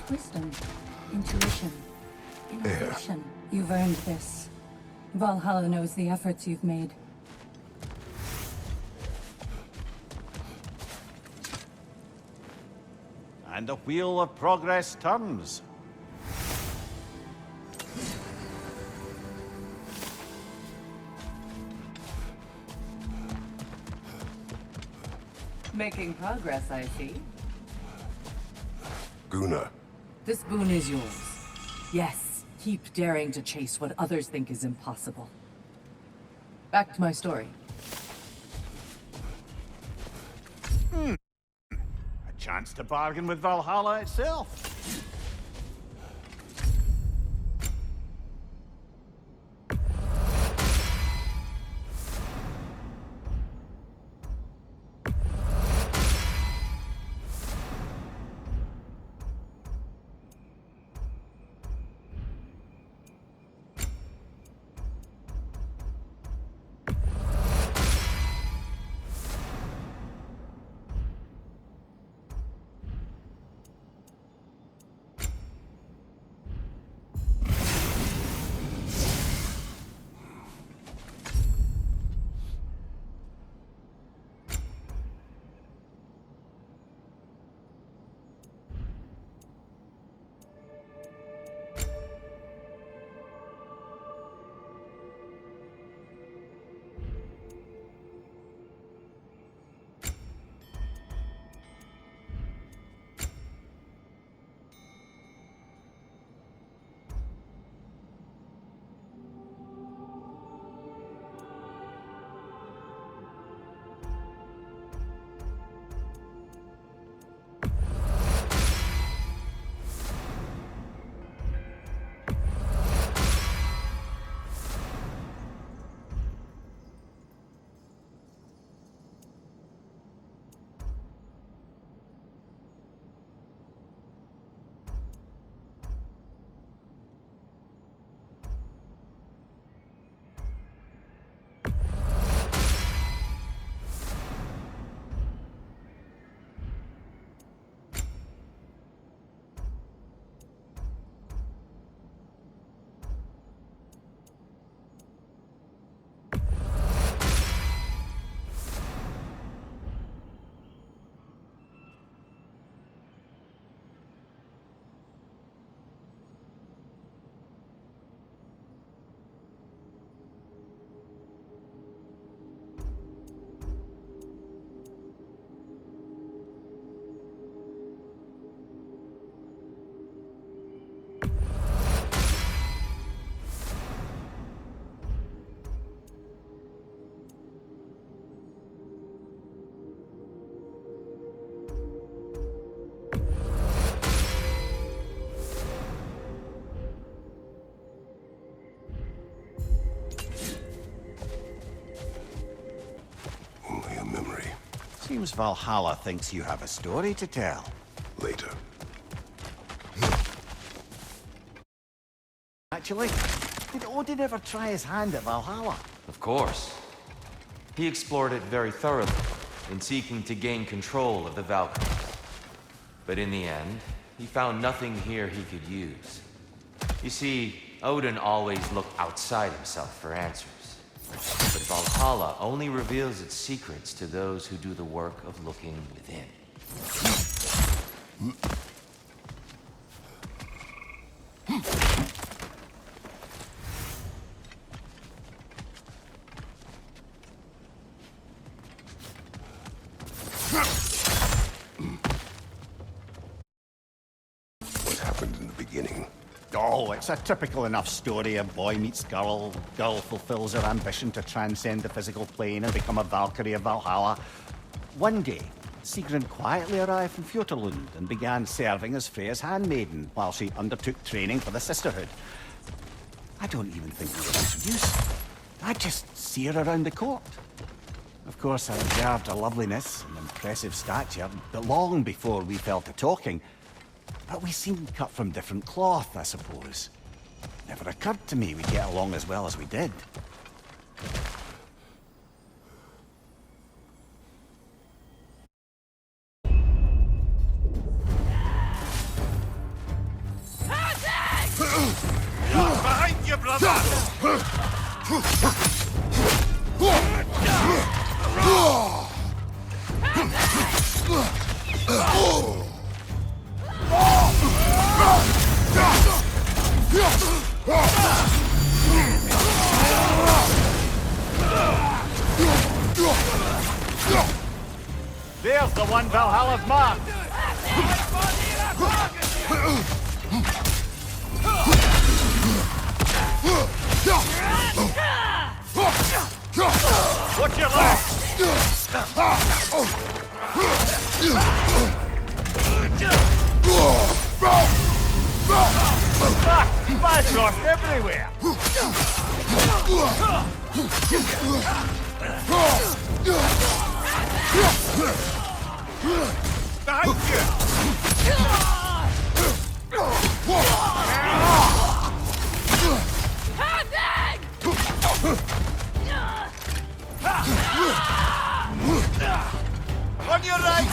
Wisdom, intuition, innovation. You've earned this. Valhalla knows the efforts you've made. And the wheel of progress turns. Making progress, I see. Guna. This boon is yours. Yes, keep daring to chase what others think is impossible. Back to my story. A chance to bargain with Valhalla itself. Only a memory. Seems Valhalla thinks you have a story to tell. Later. Actually, did Odin ever try his hand at Valhalla? Of course. He explored it very thoroughly, in seeking to gain control of the Valkyries. But in the end, he found nothing here he could use. You see, Odin always looked outside himself for answers. But Valhalla only reveals its secrets to those who do the work of looking within. What happened in the beginning? Oh, it's a typical enough story. A boy meets girl, girl fulfills her ambition to transcend the physical plane and become a Valkyrie of Valhalla. One day, Sigrun quietly arrived from Fjotorlund and began serving as Freya's handmaiden while she undertook training for the sisterhood. I don't even think we were introduced. I just see her around the court. Of course, I observed her loveliness and impressive stature, but long before we fell to talking. But we seemed cut from different cloth, I suppose. Never occurred to me we'd get along as well as we did. Behind you, brother! There's the one Valhalla's marked. Watch your left! Splash rocks everywhere! Behind you! On your right!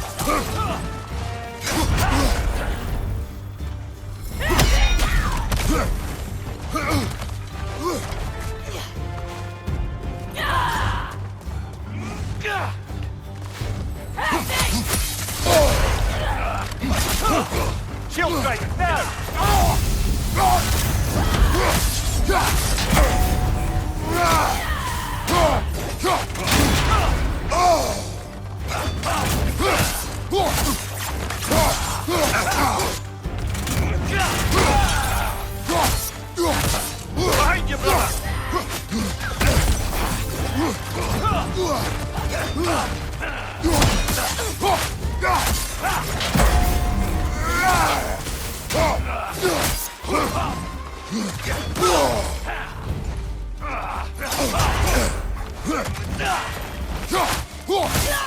Shield strike, now! Behind you, brother!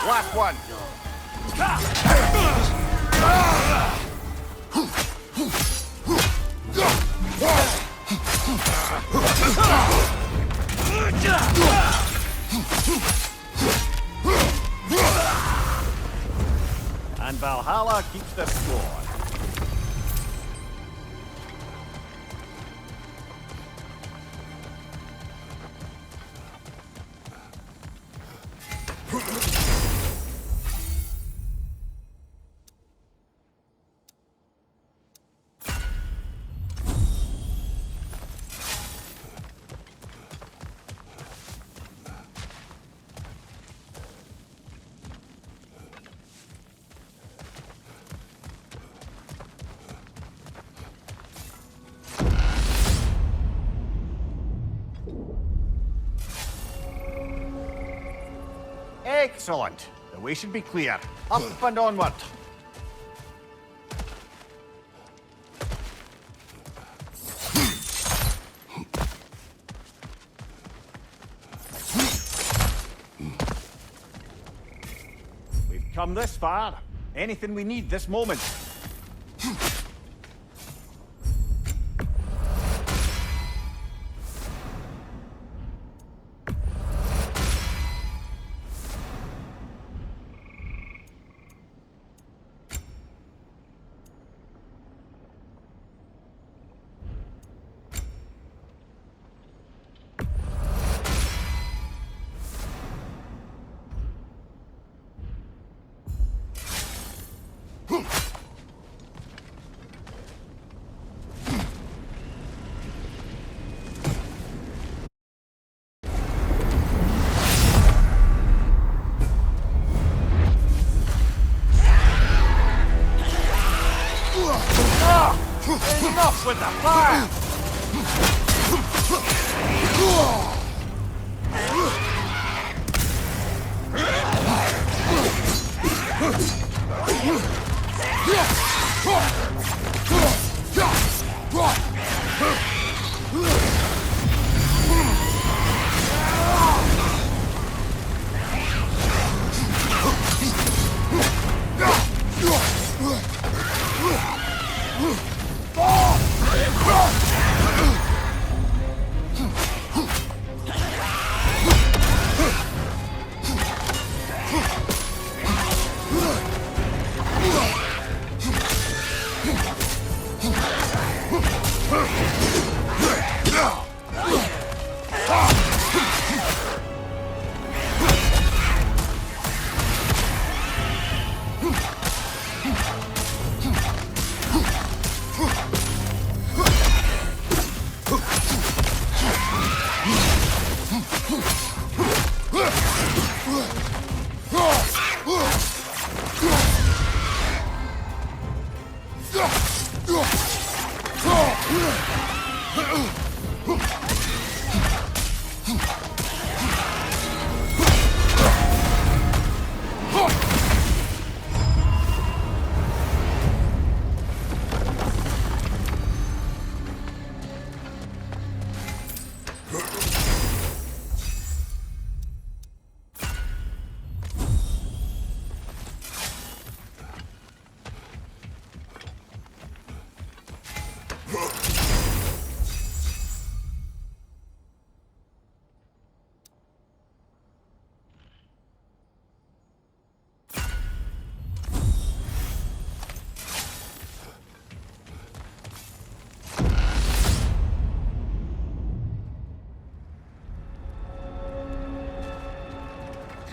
Last one! And Valhalla keeps the score. Excellent. The way should be clear. Up and onward. We've come this far. Anything we need this moment. Enough with the fire!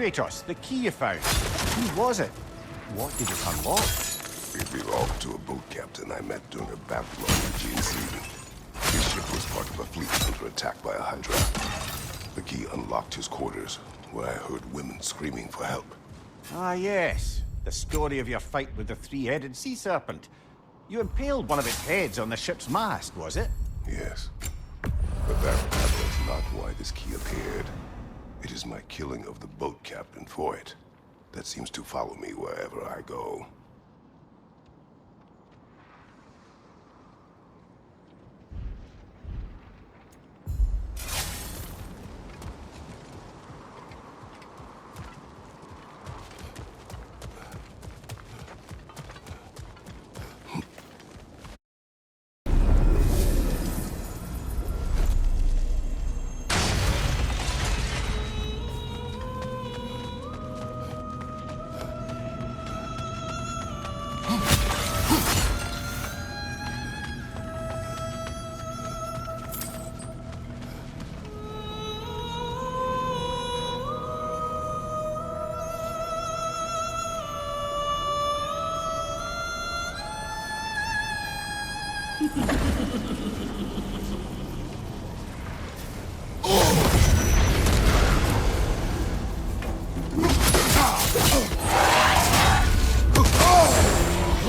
Kratos, the key you found. Who was it? What did it unlock? It belonged to a boat captain I met during a battle on the Aegean Sea. His ship was part of a fleet under attack by a Hydra. The key unlocked his quarters, where I heard women screaming for help. Ah, yes. The story of your fight with the three-headed sea serpent. You impaled one of its heads on the ship's mast, was it? Yes. But that was not why this key appeared. It is my killing of the boat captain for it that seems to follow me wherever I go.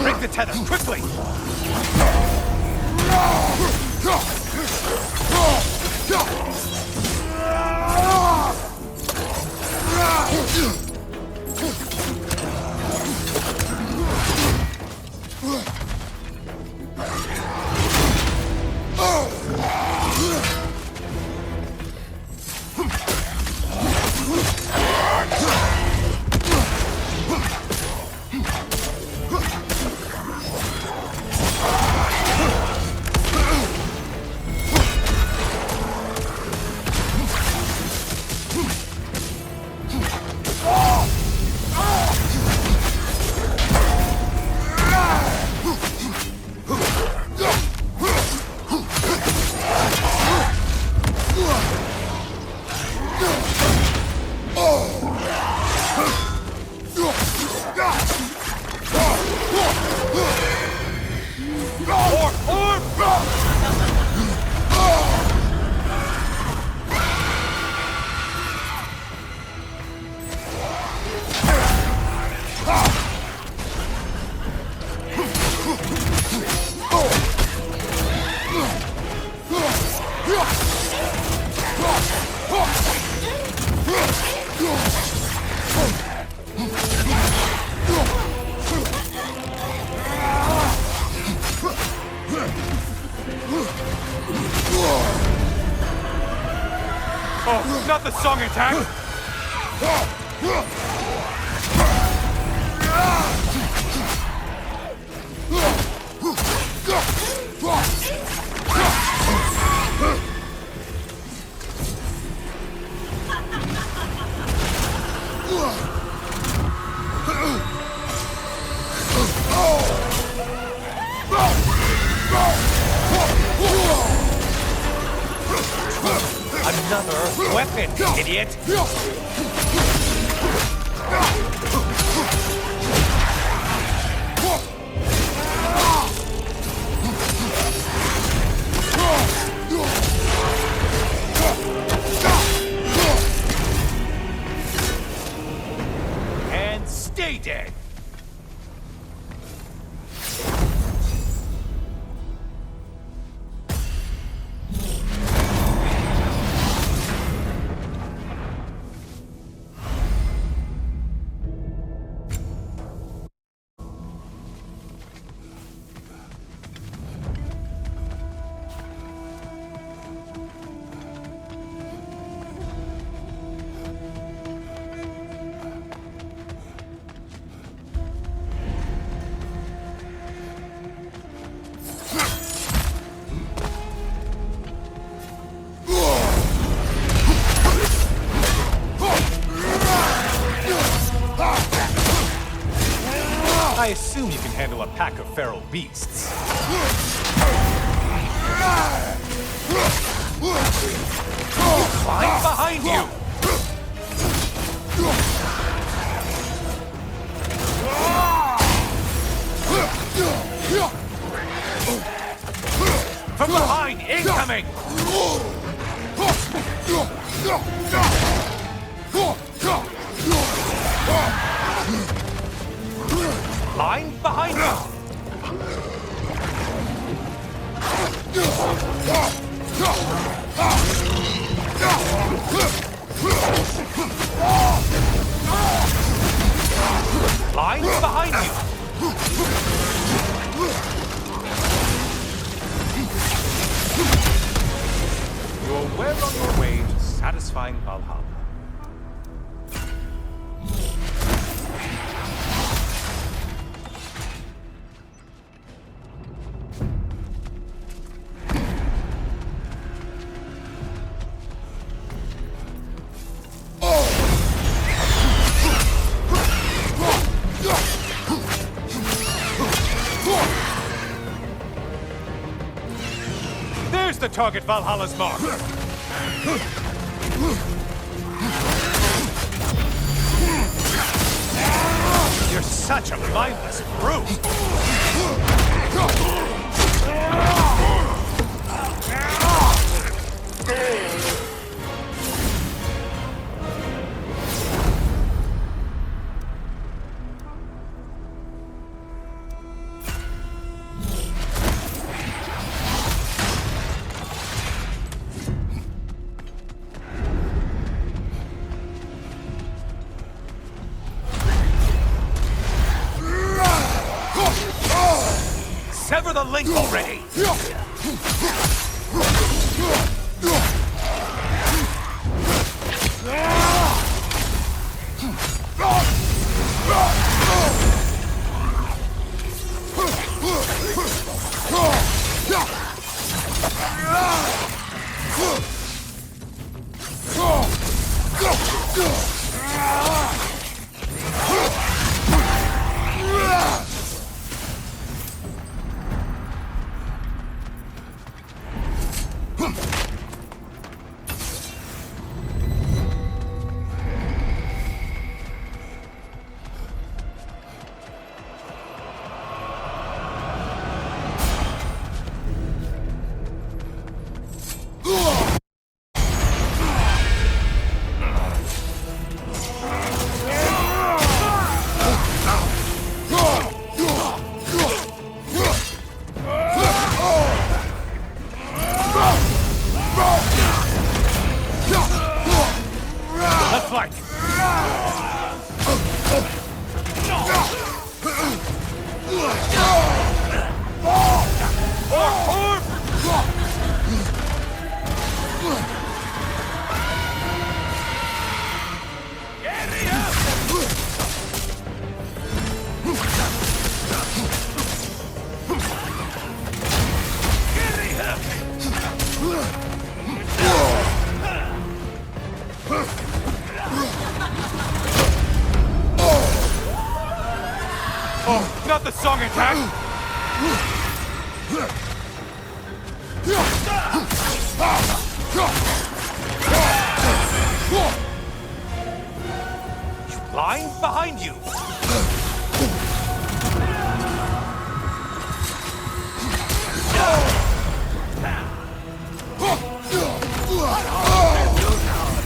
Break the tether, quickly! Oh, not the song attack! Another weapon, idiot! And stay dead! I assume you can handle a pack of feral beasts. Climb behind you! From behind! Incoming! Line behind us! Line behind you! You're well on your way to satisfying Valhalla. There's the target Valhalla's mark! You're such a mindless brute! Sever the link already! Left flank! Oh, not the song attack! Line behind you!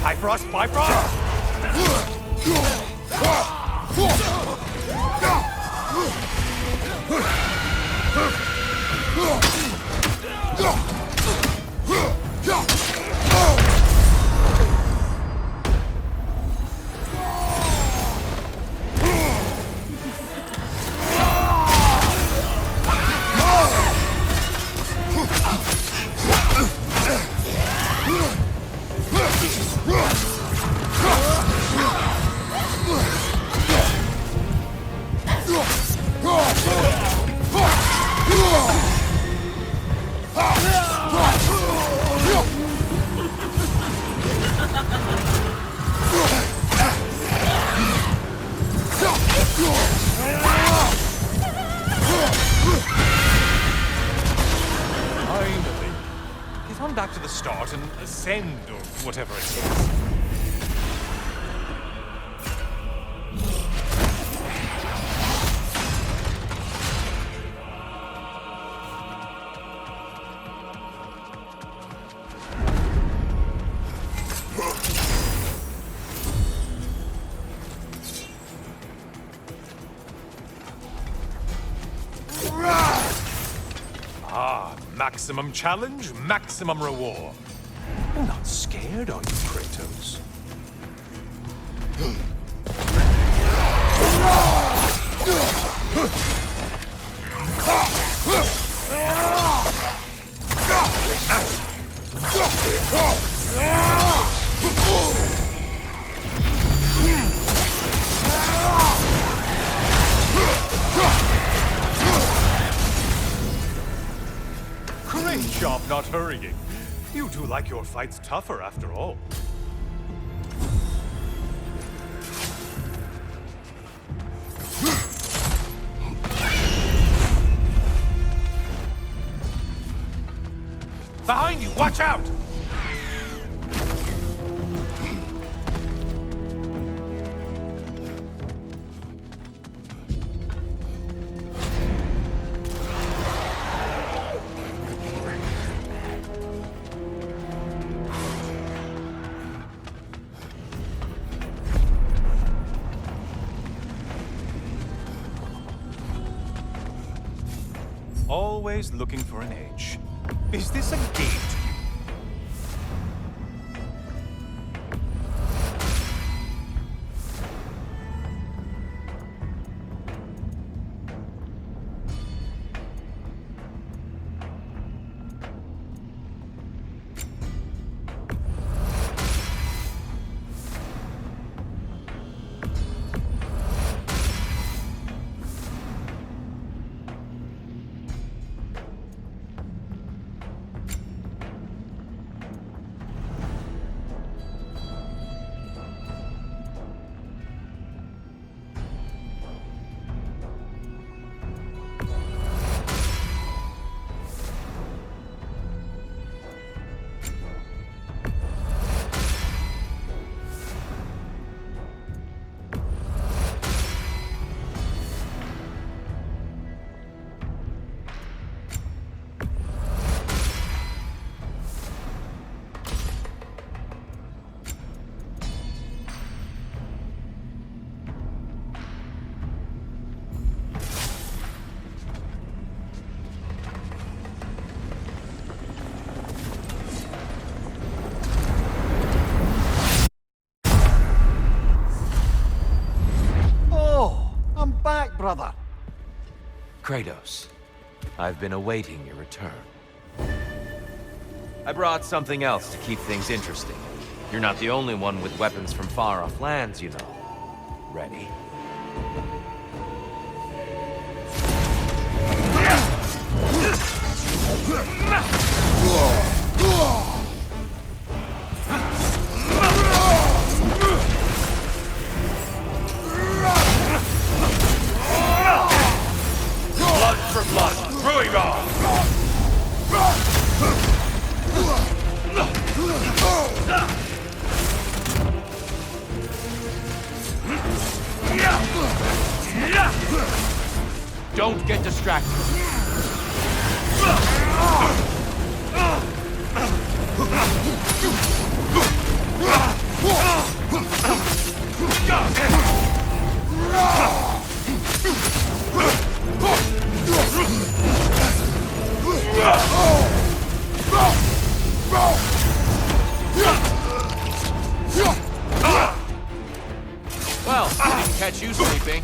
Bifrost, Bifrost! Finally. Get on back to the start and ascend, or whatever it is. Maximum challenge, maximum reward. You're not scared, are you, Kratos? Great job not hurrying. You two like your fights tougher after all. Behind you! Watch out! Always looking for an edge. Is this a game to you? Brother. Kratos, I've been awaiting your return. I brought something else to keep things interesting. You're not the only one with weapons from far-off lands, you know. Ready? Blood for blood, brewing on! Don't get distracted. Well, I didn't catch you sleeping.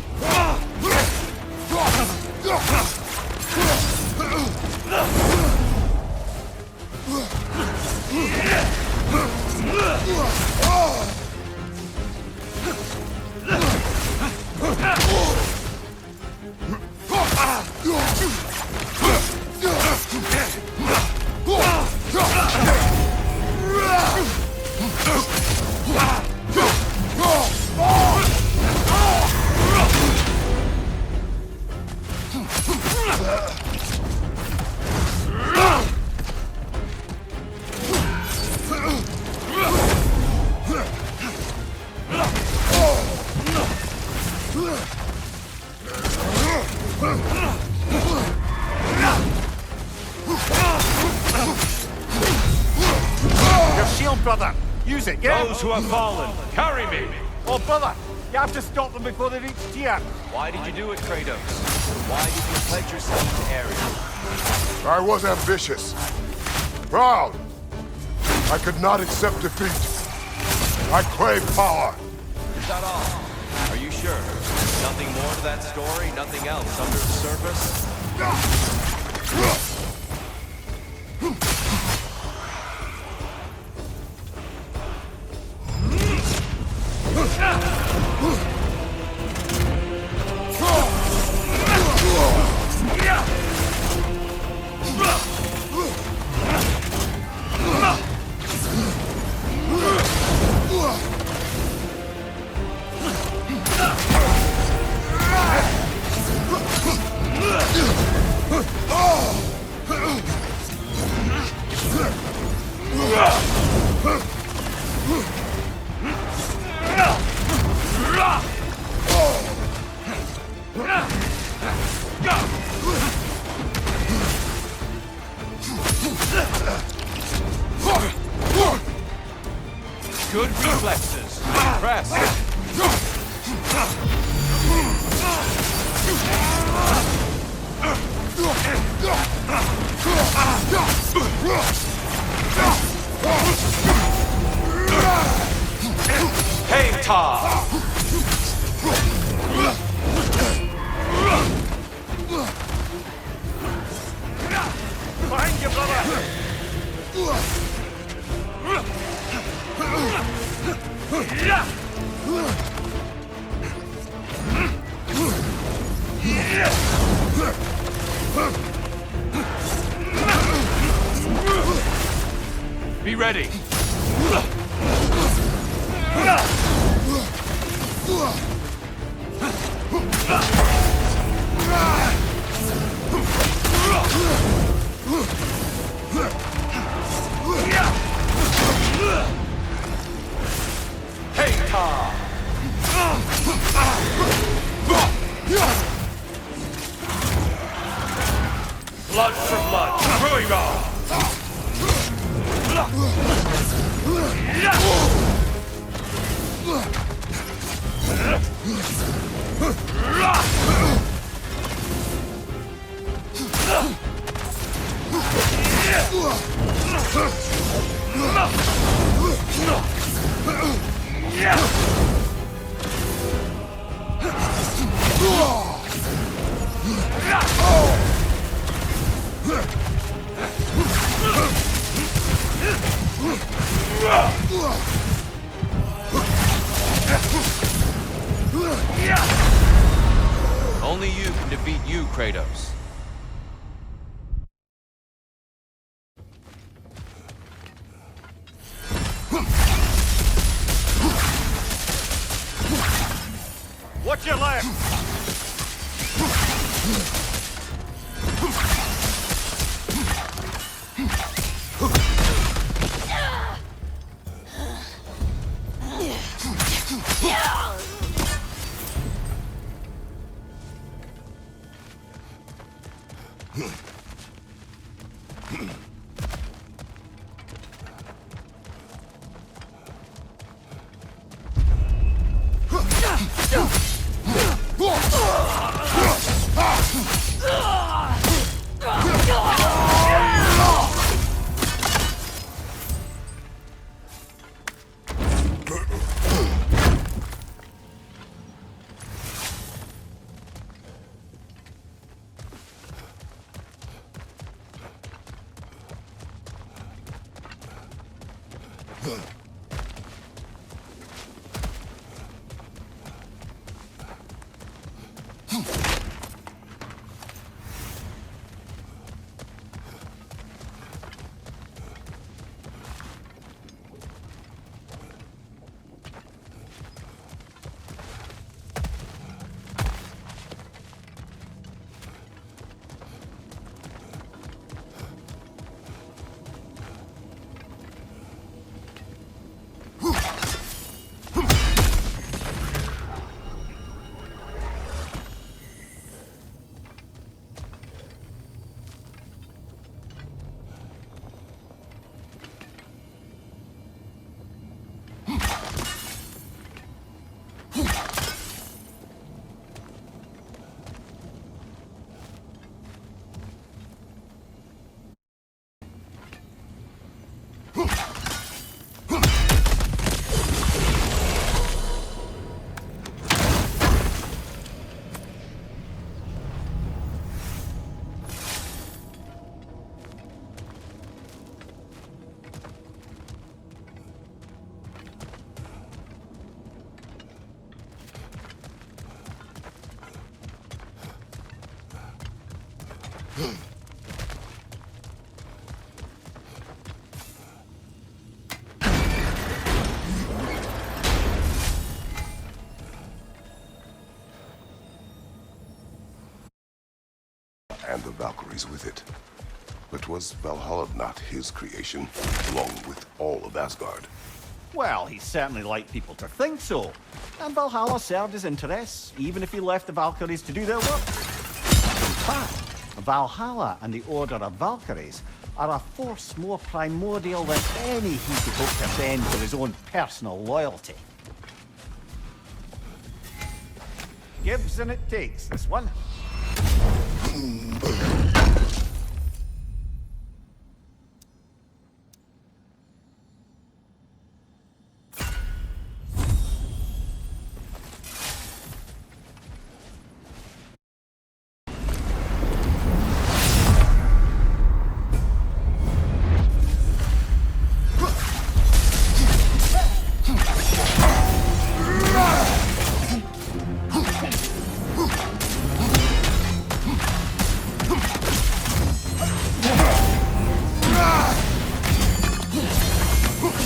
Your shield, brother. Use it, yeah? Those who have fallen, carry me! Oh, brother, You have to stop them before they reach Tyr. Why did you do it, Kratos? Why did you pledge yourself to Ares? I was ambitious. Proud. I could not accept defeat. I crave power. Is that all? Are you sure? Nothing more to that story? Nothing else under the surface? Good reflexes. Impressed. Hey, Tom! Behind you, brother! Be ready. Hey, Tom! Blood for blood. Brewing on. Only you can defeat you, Kratos. Watch your left! And the Valkyries with it. But was Valhalla not his creation, along with all of Asgard? Well, he certainly liked people to think so. And Valhalla served his interests, even if he left the Valkyries to do their work. In fact, Valhalla and the Order of Valkyries are a force more primordial than any he could hope to bend for his own personal loyalty. Gives and it takes, this one.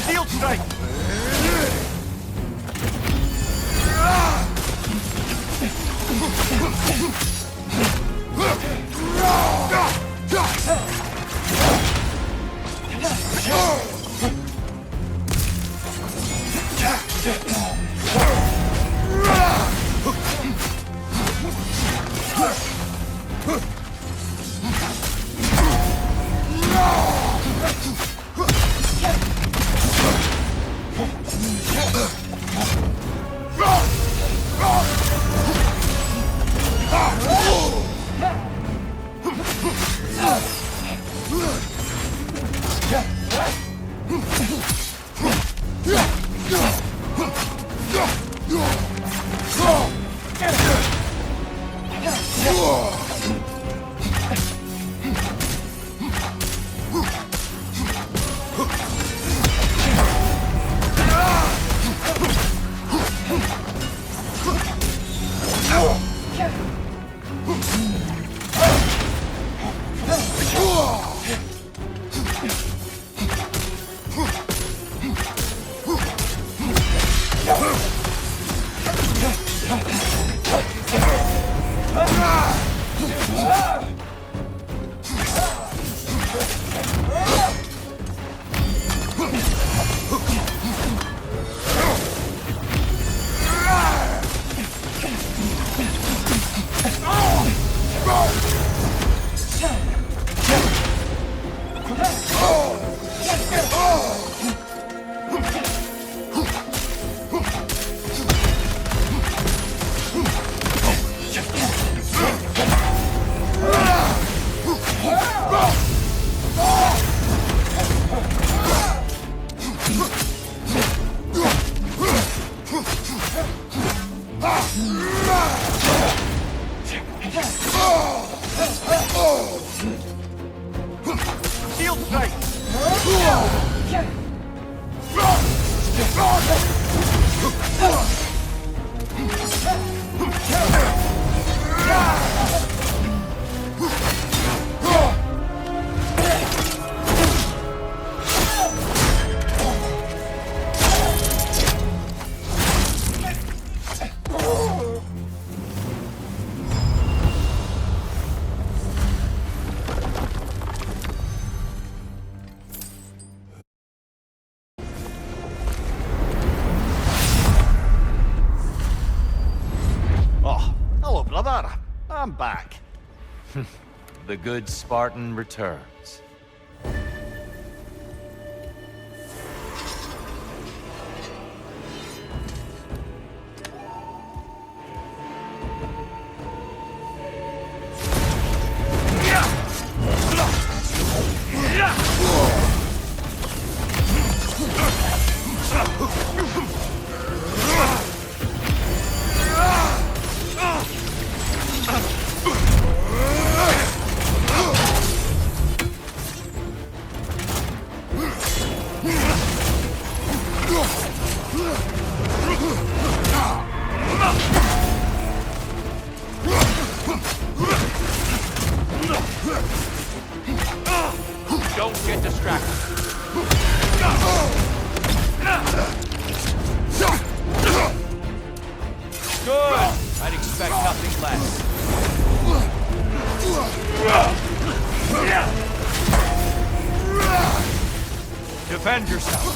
Shield strike! Shield strike! Oh, hello, brother. I'm back. The good Spartan returns. Don't get distracted. Good! I'd expect nothing less. Defend yourself.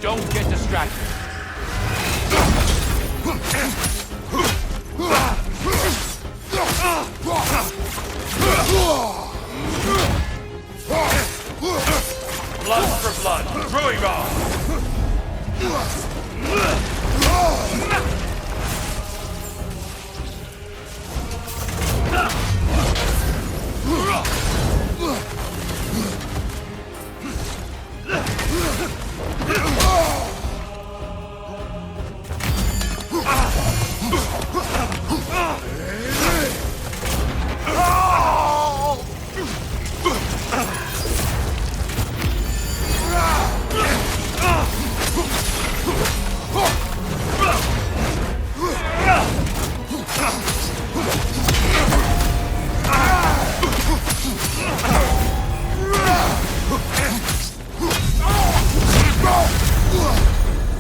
Don't get distracted. Blood for blood. Brewing on.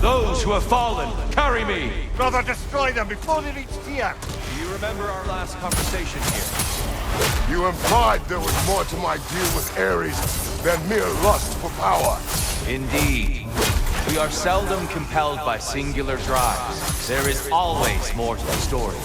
Those who have fallen, carry me! Brother, destroy them before they reach here! Do you remember our last conversation here? You implied there was more to my deal with Ares than mere lust for power. Indeed. We are seldom compelled by singular drives. There is always more to the story.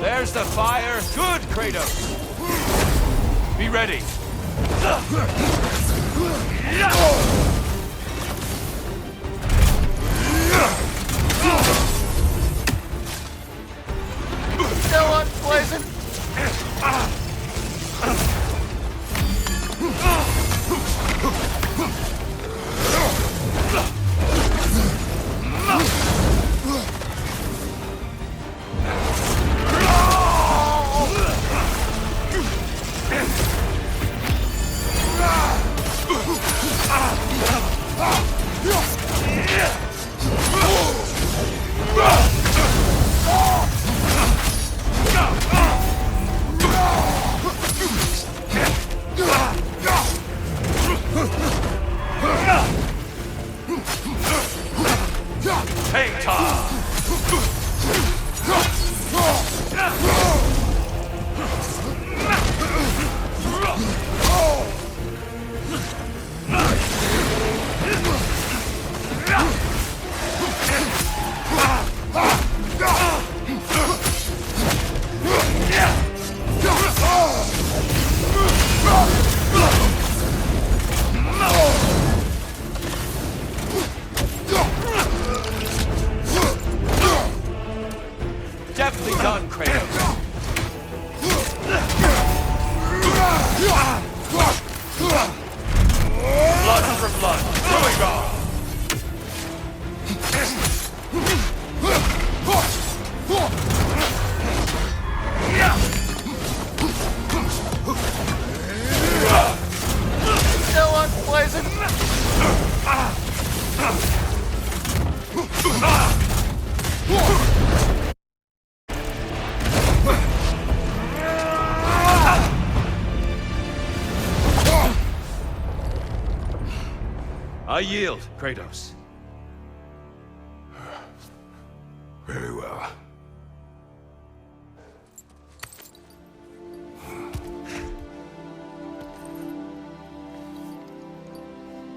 There's the fire. Good, Kratos. Be ready. Still unpleasant! Hang time! Deftly done, Kratos. Blood for blood. Brewing on. Still unpleasant! I yield, Kratos. Very well.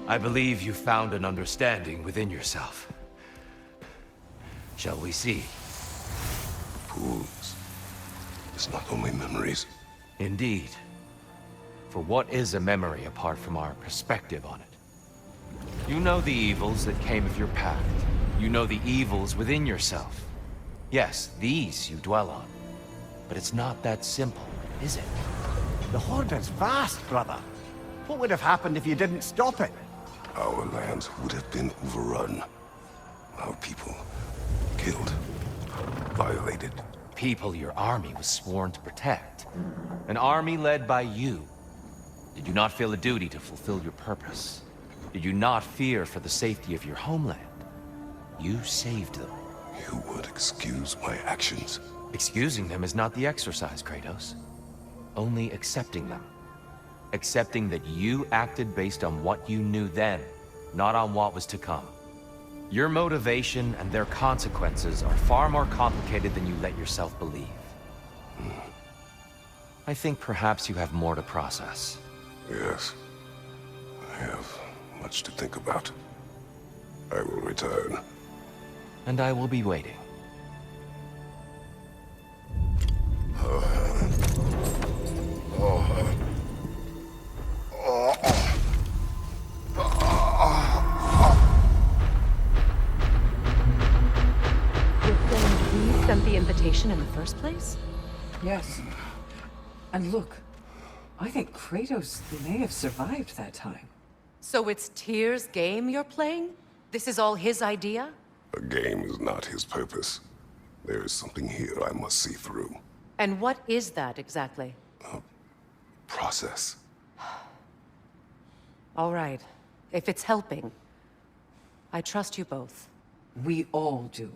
I believe you found an understanding within yourself. Shall we see? Fools. It's not only memories. Indeed. For what is a memory apart from our perspective on it? You know the evils that came of your path. You know the evils within yourself. Yes, these you dwell on. But it's not that simple, is it? The Horde is vast, brother. What would have happened if you didn't stop it? Our lands would have been overrun. Our people killed, violated. People your army was sworn to protect. An army led by you. Did you not feel a duty to fulfill your purpose? Did you not fear for the safety of your homeland? You saved them. You would excuse my actions. Excusing them is not the exercise, Kratos. Only accepting them. Accepting that you acted based on what you knew then, not on what was to come. Your motivation and their consequences are far more complicated than you let yourself believe. I think perhaps you have more to process. Yes. I have much to think about. I will return. And I will be waiting. Then we sent the invitation in the first place? Yes. And look, I think Kratos may have survived that time. So it's Tyr's game you're playing? This is all his idea? A game is not his purpose. There is something here I must see through. And what is that exactly? Process. All right. If it's helping, I trust you both. We all do.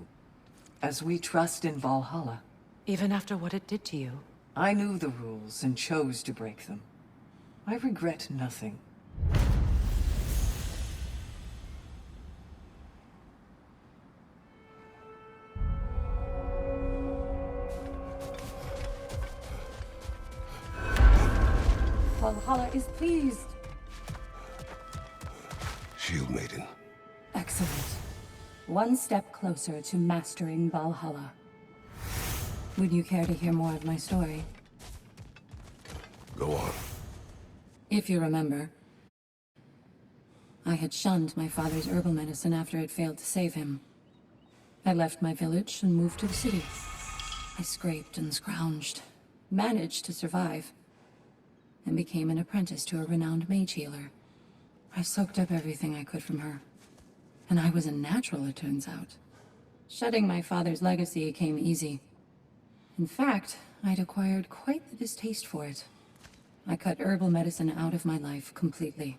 As we trust in Valhalla. Even after what it did to you. I knew the rules and chose to break them. I regret nothing. Valhalla is pleased. Shield Maiden. Excellent. One step closer to mastering Valhalla. Would you care to hear more of my story? Go on. If you remember, I had shunned my father's herbal medicine after it failed to save him. I left my village and moved to the city. I scraped and scrounged, managed to survive, and became an apprentice to a renowned mage healer. I soaked up everything I could from her. And I was a natural, it turns out. Shedding my father's legacy came easy. In fact, I'd acquired quite the distaste for it. I cut herbal medicine out of my life completely.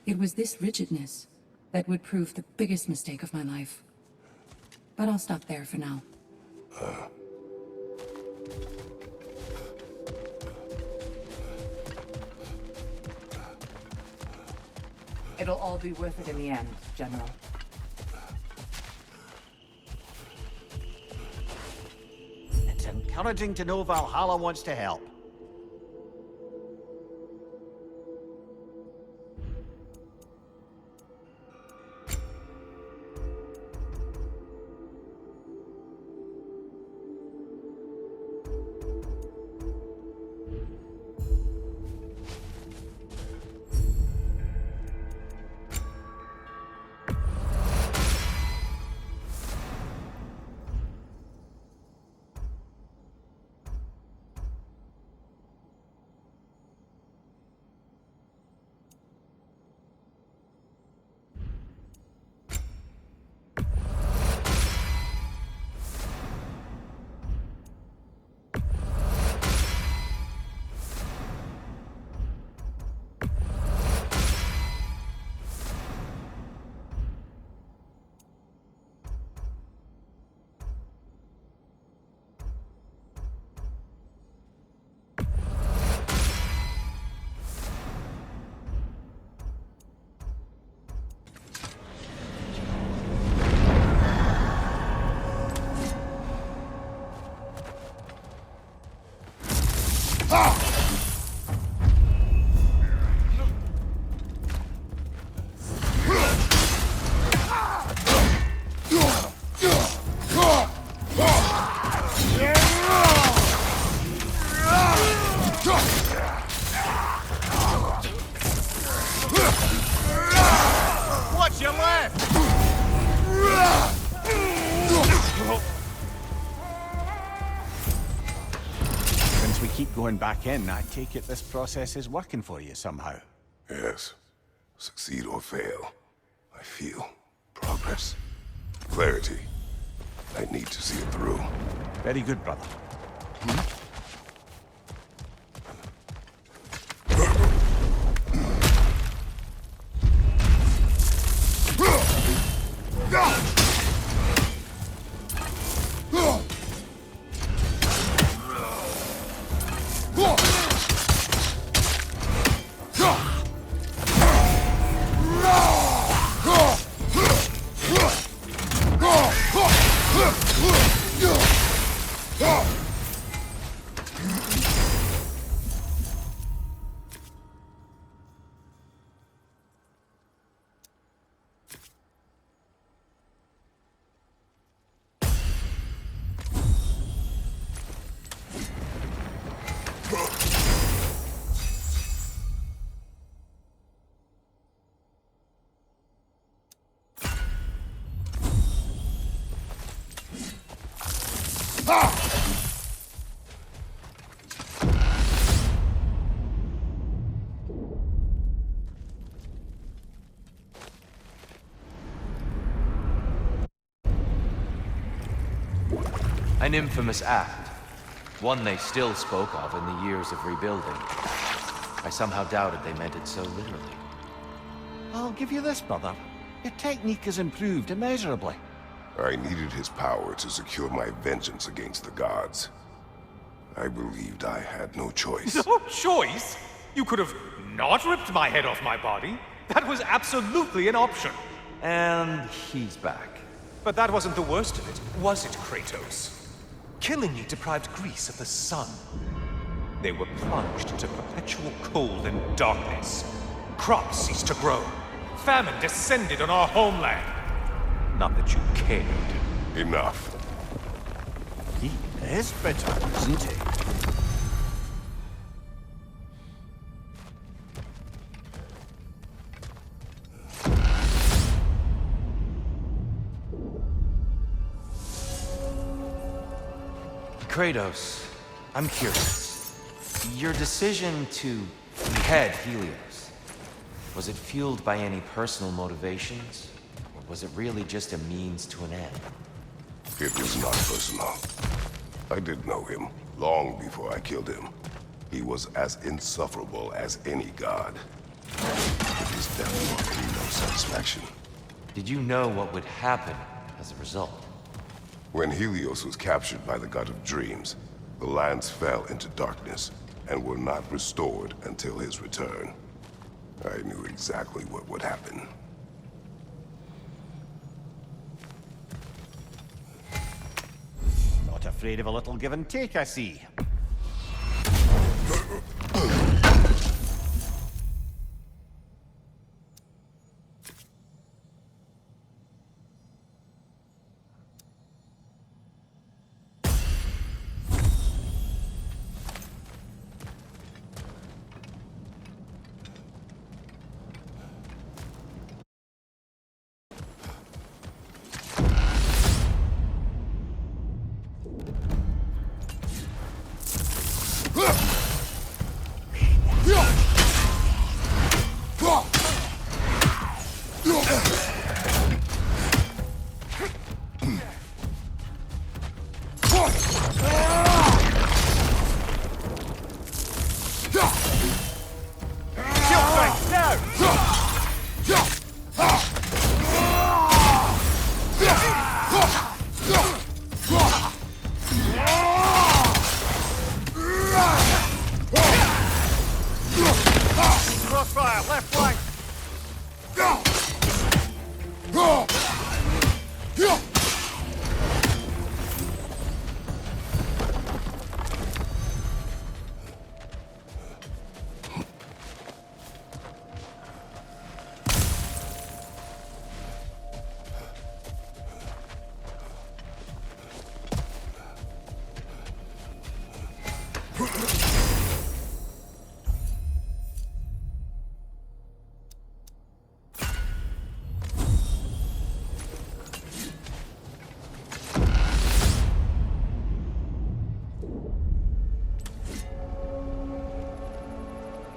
It was this rigidness that would prove the biggest mistake of my life. But I'll stop there for now. It'll all be worth it in the end, General. It's encouraging to know Valhalla wants to help. Watch your left! keep going back in, I take it this process is working for you somehow. Yes. Succeed or fail, I feel progress. Clarity. I need to see it through. Very good, brother. An infamous act. One they still spoke of in the years of rebuilding. I somehow doubted they meant it so literally. I'll give you this, brother. Your technique has improved immeasurably. I needed his power to secure my vengeance against the gods. I believed I had no choice. No choice? You could have not ripped my head off my body. That was absolutely an option. And he's back. But that wasn't the worst of it, was it, Kratos? Killing me deprived Greece of the sun. They were plunged into perpetual cold and darkness. Crops ceased to grow. Famine descended on our homeland. Not that you cared. Enough. He is bitter, isn't he? Kratos, I'm curious. Your decision to behead Helios, was it fueled by any personal motivations? Or was it really just a means to an end? It was not personal. I did know him long before I killed him. He was as insufferable as any god. But his death brought me no satisfaction. Did you know what would happen as a result? When Helios was captured by the god of dreams, the lands fell into darkness and were not restored until his return. I knew exactly what would happen. Not afraid of a little give and take, I see. Crossfire, left flank!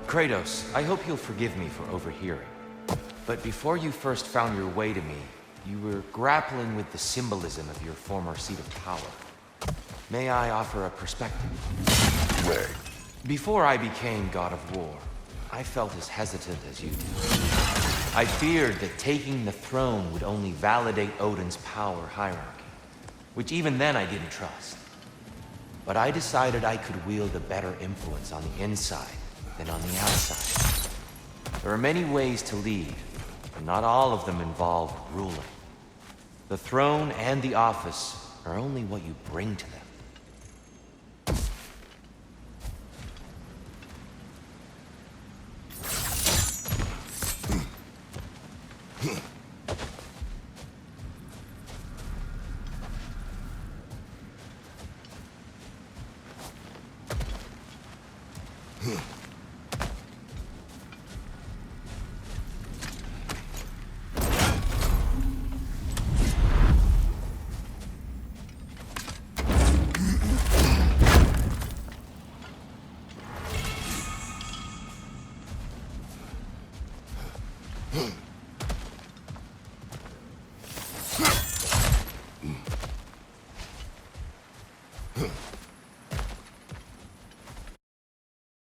Kratos, I hope you'll forgive me for overhearing. But before you first found your way to me, you were grappling with the symbolism of your former seat of power. May I offer a perspective? May. Before I became God of War, I felt as hesitant as you do. I feared that taking the throne would only validate Odin's power hierarchy, which even then I didn't trust. But I decided I could wield a better influence on the inside than on the outside. There are many ways to lead, but not all of them involve ruling. The throne and the office are only what you bring to them.